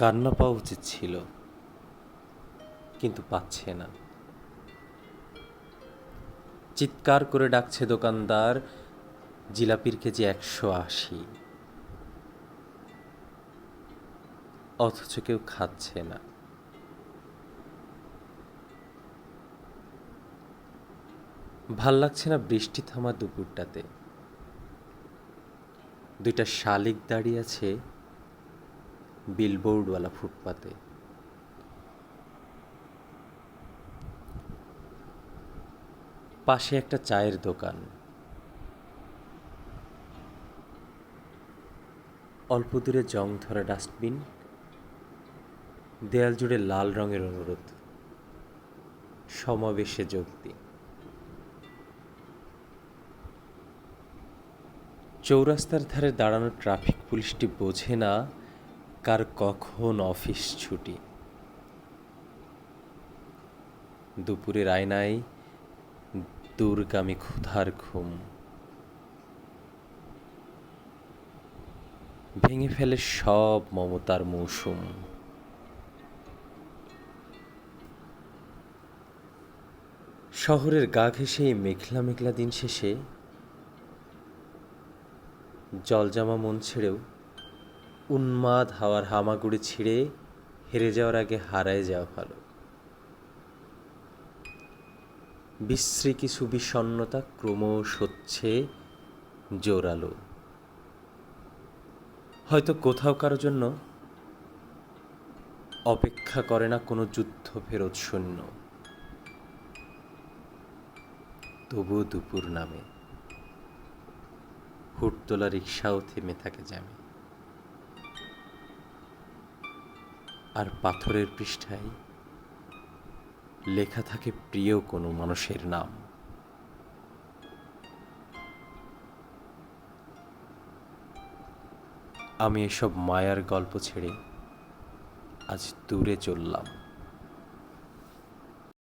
কান্না পাওয়া উচিত ছিল, কিন্তু পাচ্ছে না। চিৎকার করে ডাকছে দোকানদার, জিলাপির কেজি 180, অথচ কেউ খাচ্ছে না। ভাল লাগছে না বৃষ্টি থামা দুপুরটাতে। দুইটা শালিক দাঁড়িয়ে আছে বিলবোর্ডওয়ালা ফুটপাতে। পাশে একটা চায়ের দোকান, অল্প দূরে জং ধরা ডাস্টবিন, দেয়াল জুড়ে লাল রঙের অনুরোধ, সমাবেশে যোগ দিন। চৌরাস্তার ধারে দাঁড়ানো ট্রাফিক পুলিশটি বোঝে না কার কখন অফিস ছুটি। দুপুরের আয়নায় দূরগামী ক্ষুধার ঘুম ভেঙে ফেলে সব মমতার মৌসুম। শহরের গা ঘেঁষে এই মেঘলা মেঘলা দিন শেষে জলজামা মন ছেড়েও উন্মাদ হাওয়ার হামাগুড়ি ছিঁড়ে হেরে যাওয়ার আগে হারায় যাওয়া ভালো। বিশ্রী কিছু বিষণ্ণতা ক্রমশ হচ্ছে জোরালো। হয়তো কোথাও কারো জন্য অপেক্ষা করে না কোনো যুদ্ধ ফেরত সৈন্য। তবুও দুপুর নামে হুটতোলা রিক্সাও থেমে থাকে জ্যামে। আর পাথরের পৃষ্ঠায় লেখা থাকে প্রিয় কোনো মানুষের নাম। আমি এসব মায়ার গল্প ছেড়ে আজ দূরে চললাম।